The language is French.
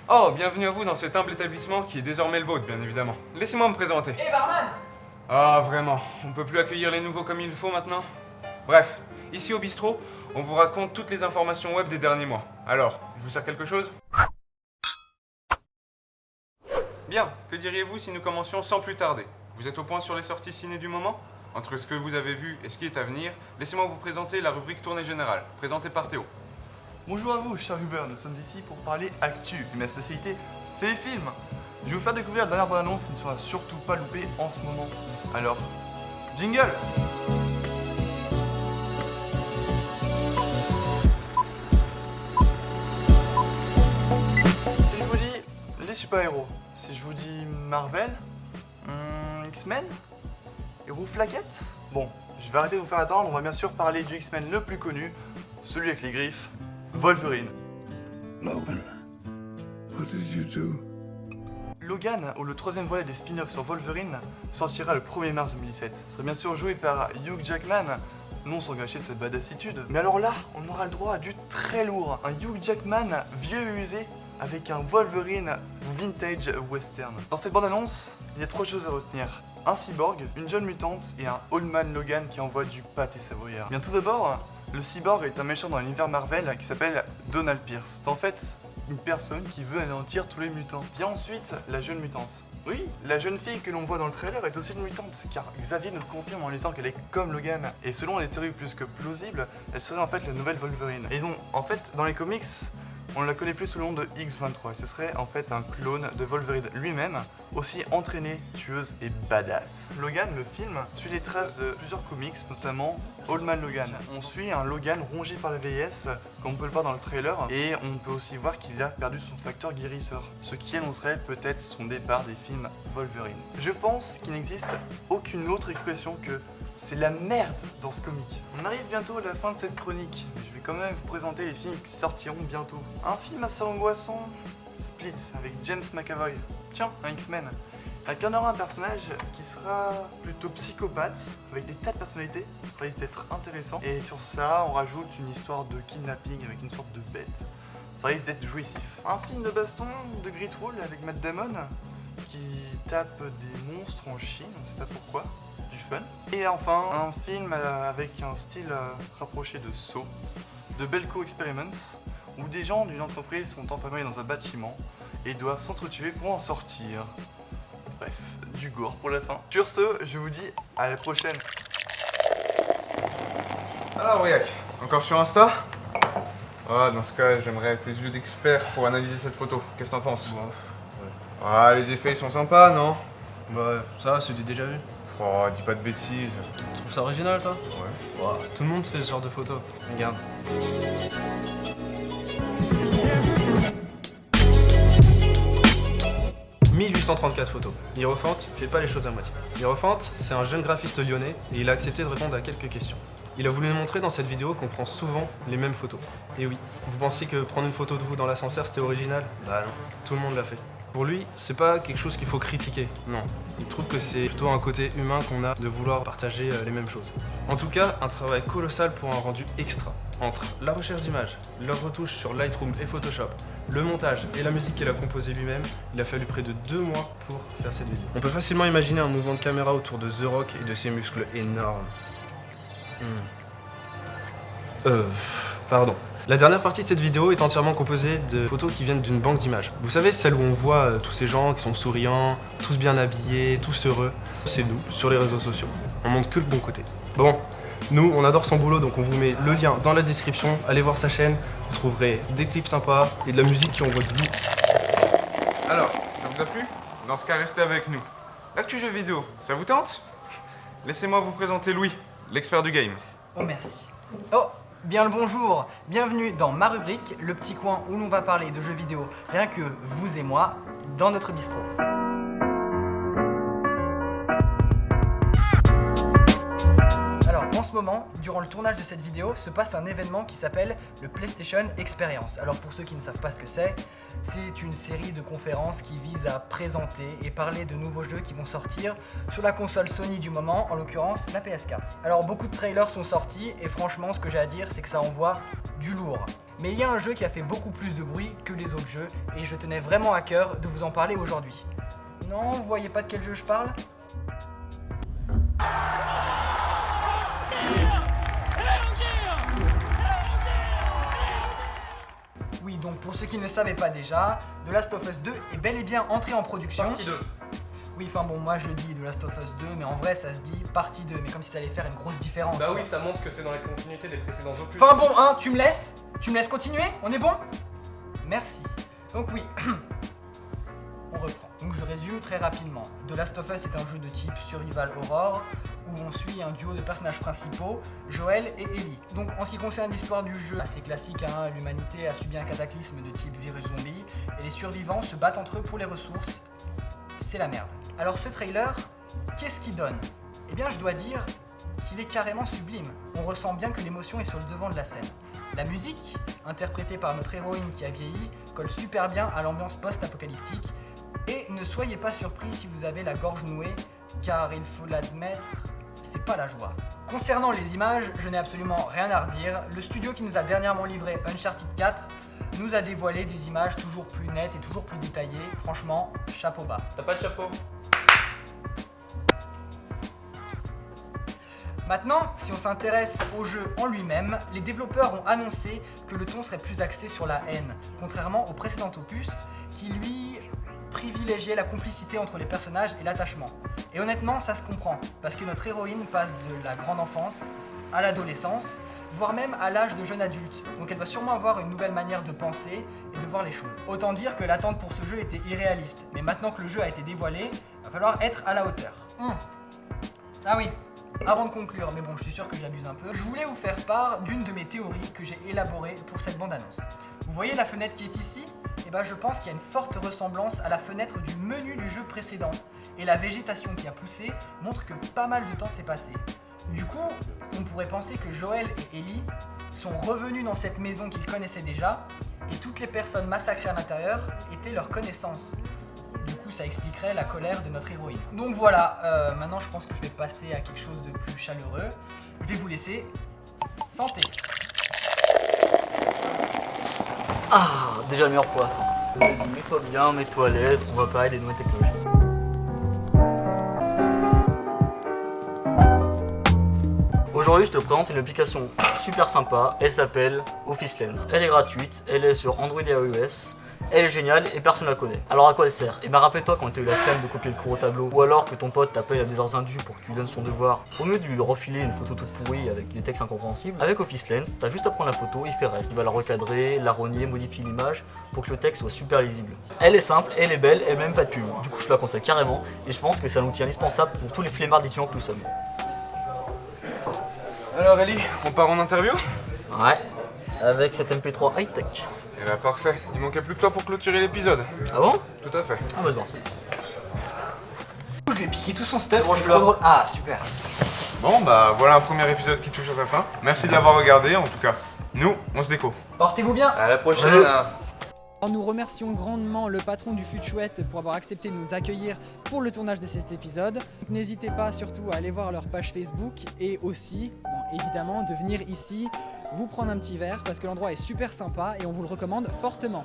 Oh, bienvenue à vous dans cet humble établissement qui est désormais le vôtre, bien évidemment. Laissez-moi me présenter. Hé barman! Ah, vraiment, on peut plus accueillir les nouveaux comme il le faut maintenant? Bref, ici au bistrot, on vous raconte toutes les informations web des derniers mois. Alors, il vous sert quelque chose? Bien, que diriez-vous si nous commencions sans plus tarder? Vous êtes au point sur les sorties ciné du moment? Entre ce que vous avez vu et ce qui est à venir, laissez-moi vous présenter la rubrique tournée générale, présentée par Théo. Bonjour à vous, cher Hubert, nous sommes ici pour parler actu. Et ma spécialité, c'est les films. Je vais vous faire découvrir la dernière bande-annonce qui ne sera surtout pas loupée en ce moment. Alors, jingle! Si je vous dis les super-héros, si je vous dis Marvel, X-Men, Héros Flaquette, bon, je vais arrêter de vous faire attendre, on va bien sûr parler du X-Men le plus connu, celui avec les griffes, Wolverine. Logan, what did you do? Logan, ou le troisième volet des spin-offs sur Wolverine, sortira le 1er mars 2017. Ce sera bien sûr joué par Hugh Jackman, non sans gâcher sa badassitude. Mais alors là, on aura le droit à du très lourd. Un Hugh Jackman vieux et usé, avec un Wolverine vintage western. Dans cette bande-annonce, il y a 3 choses à retenir. Un cyborg, une jeune mutante et un Old Man Logan qui envoie du pâté savoyard. Bien tout d'abord, le cyborg est un méchant dans l'univers Marvel qui s'appelle Donald Pierce. C'est en fait une personne qui veut anéantir tous les mutants. Vient ensuite la jeune mutante. Oui, la jeune fille que l'on voit dans le trailer est aussi une mutante, car Xavier nous le confirme en disant qu'elle est comme Logan. Et selon les théories plus que plausibles, elle serait en fait la nouvelle Wolverine. Et donc, en fait, dans les comics, on la connaît plus sous le nom de X-23. Ce serait en fait un clone de Wolverine lui-même, aussi entraîné, tueuse et badass. Logan, le film, suit les traces de plusieurs comics, notamment Old Man Logan. On suit un Logan rongé par la vieillesse, comme on peut le voir dans le trailer, et on peut aussi voir qu'il a perdu son facteur guérisseur, ce qui annoncerait peut-être son départ des films Wolverine. Je pense qu'il n'existe aucune autre expression que c'est la merde dans ce comic. On arrive bientôt à la fin de cette chronique, mais je vais quand même vous présenter les films qui sortiront bientôt. Un film assez angoissant, Split, avec James McAvoy. Tiens, un X-Men. Incarnera un personnage qui sera plutôt psychopathe, avec des tas de personnalités, ça risque d'être intéressant. Et sur ça, on rajoute une histoire de kidnapping avec une sorte de bête. Ça risque d'être jouissif. Un film de baston de Great Wall avec Matt Damon, qui tape des monstres en Chine, on ne sait pas pourquoi. Du fun. Et enfin, un film avec un style rapproché de Saw, de Belko Experiments, où des gens d'une entreprise sont enfermés dans un bâtiment et doivent s'entretuer pour en sortir. Bref, du gore pour la fin. Sur ce, je vous dis à la prochaine. Alors, Briac, encore sur Insta? Ah, dans ce cas, j'aimerais tes yeux d'expert pour analyser cette photo. Qu'est-ce que t'en penses? Ah, les effets ils sont sympas, non? Bah, ça, c'est du déjà vu. Oh, dis pas de bêtises. Tu trouves ça original, toi? Ouais. Ouais, tout le monde fait ce genre de photos. Regarde. « 1834 photos. Hierophante fait pas les choses à moitié. Hierophante, c'est un jeune graphiste lyonnais et il a accepté de répondre à quelques questions. Il a voulu nous montrer dans cette vidéo qu'on prend souvent les mêmes photos. Et oui, vous pensiez que prendre une photo de vous dans l'ascenseur c'était original? Bah non, tout le monde l'a fait. Pour lui, c'est pas quelque chose qu'il faut critiquer, non. Il trouve que c'est plutôt un côté humain qu'on a de vouloir partager les mêmes choses. En tout cas, un travail colossal pour un rendu extra. Entre la recherche d'images, leurs retouches sur Lightroom et Photoshop, le montage et la musique qu'il a composée lui-même, il a fallu près de 2 mois pour faire cette vidéo. On peut facilement imaginer un mouvement de caméra autour de The Rock et de ses muscles énormes. Pardon. La dernière partie de cette vidéo est entièrement composée de photos qui viennent d'une banque d'images. Vous savez, celle où on voit tous ces gens qui sont souriants, tous bien habillés, tous heureux. C'est nous, sur les réseaux sociaux. On montre que le bon côté. Bon, nous, on adore son boulot, donc on vous met le lien dans la description. Allez voir sa chaîne, vous trouverez des clips sympas et de la musique qui envoie du lourd. Alors, ça vous a plu? Dans ce cas, restez avec nous. L'actu jeu vidéo, ça vous tente? Laissez-moi vous présenter Louis, l'expert du game. Oh merci. Oh, bien le bonjour. Bienvenue dans ma rubrique, le petit coin où l'on va parler de jeux vidéo, rien que vous et moi, dans notre bistrot. Alors, en ce moment, durant le tournage de cette vidéo, se passe un événement qui s'appelle le PlayStation Experience. Alors pour ceux qui ne savent pas ce que c'est une série de conférences qui vise à présenter et parler de nouveaux jeux qui vont sortir sur la console Sony du moment, en l'occurrence la PS4. Alors beaucoup de trailers sont sortis et franchement ce que j'ai à dire c'est que ça envoie du lourd. Mais il y a un jeu qui a fait beaucoup plus de bruit que les autres jeux et je tenais vraiment à cœur de vous en parler aujourd'hui. Non, vous voyez pas de quel jeu je parle ? Oui, donc pour ceux qui ne le savaient pas déjà, The Last of Us 2 est bel et bien entré en production. Partie 2. Oui, enfin bon, moi je dis The Last of Us 2, mais en vrai ça se dit partie 2, mais comme si ça allait faire une grosse différence. Bah oui, ça montre que c'est dans la continuité des précédents opus. Enfin bon, hein, tu me laisses continuer? On est bon? Merci. Donc oui, on reprend. Donc je résume très rapidement. The Last of Us est un jeu de type Survival Horror, où on suit un duo de personnages principaux, Joel et Ellie. Donc en ce qui concerne l'histoire du jeu, assez classique, hein, l'humanité a subi un cataclysme de type virus zombie, et les survivants se battent entre eux pour les ressources. C'est la merde. Alors ce trailer, qu'est-ce qu'il donne? Eh bien je dois dire qu'il est carrément sublime. On ressent bien que l'émotion est sur le devant de la scène. La musique, interprétée par notre héroïne qui a vieilli, colle super bien à l'ambiance post-apocalyptique. Et ne soyez pas surpris si vous avez la gorge nouée, car il faut l'admettre, c'est pas la joie. Concernant les images, je n'ai absolument rien à redire. Le studio qui nous a dernièrement livré Uncharted 4 nous a dévoilé des images toujours plus nettes et toujours plus détaillées. Franchement, chapeau bas. T'as pas de chapeau? Maintenant, si on s'intéresse au jeu en lui-même, les développeurs ont annoncé que le ton serait plus axé sur la haine, contrairement au précédent opus, qui lui privilégiait la complicité entre les personnages et l'attachement. Et honnêtement, ça se comprend, parce que notre héroïne passe de la grande enfance à l'adolescence, voire même à l'âge de jeune adulte, donc elle va sûrement avoir une nouvelle manière de penser et de voir les choses. Autant dire que l'attente pour ce jeu était irréaliste, mais maintenant que le jeu a été dévoilé, il va falloir être à la hauteur. Ah oui, avant de conclure, mais bon je suis sûr que j'abuse un peu, je voulais vous faire part d'une de mes théories que j'ai élaborées pour cette bande-annonce. Vous voyez la fenêtre qui est ici ? Eh ben je pense qu'il y a une forte ressemblance à la fenêtre du menu du jeu précédent, et la végétation qui a poussé montre que pas mal de temps s'est passé. Du coup, on pourrait penser que Joel et Ellie sont revenus dans cette maison qu'ils connaissaient déjà, et toutes les personnes massacrées à l'intérieur étaient leurs connaissances. Du coup, ça expliquerait la colère de notre héroïne. Donc voilà, maintenant je pense que je vais passer à quelque chose de plus chaleureux. Je vais vous laisser. Santé. Ah, déjà le meilleur poisson. Vas-y, mets-toi bien, mets-toi à l'aise, on va parler des nouvelles technologies. Aujourd'hui, je te présente une application super sympa, elle s'appelle Office Lens. Elle est gratuite, elle est sur Android et iOS. Elle est géniale et personne la connaît. Alors à quoi elle sert? Et ben rappelle-toi quand tu as eu la flemme de copier le cours au tableau, ou alors que ton pote t'appelle à des heures indues pour que tu lui donnes son devoir, au mieux de lui refiler une photo toute pourrie avec des textes incompréhensibles, avec Office Lens, t'as juste à prendre la photo, il fait reste. Il va la recadrer, la rogner, modifier l'image pour que le texte soit super lisible. Elle est simple, elle est belle, elle n'a même pas de pub. Du coup je te la conseille carrément et je pense que c'est un outil indispensable pour tous les flemmards d'étudiants que nous sommes. Alors Ellie, on part en interview? Ouais, avec cette MP3 high-tech. Eh ben parfait, il manquait plus que toi pour clôturer l'épisode. Ah bon? Tout à fait. Ah bah c'est bon. Je lui ai piqué tout son stuff, Bon, c'est je trop suis là. drôle. Ah super. Bon bah voilà un premier épisode qui touche à sa fin. Merci de l'avoir regardé en tout cas. Nous, on se déco. Portez-vous bien. À la prochaine. Alors, nous remercions grandement le patron du Fut Chouette pour avoir accepté de nous accueillir pour le tournage de cet épisode. N'hésitez pas surtout à aller voir leur page Facebook et aussi, bon, évidemment, de venir ici vous prendre un petit verre parce que l'endroit est super sympa et on vous le recommande fortement.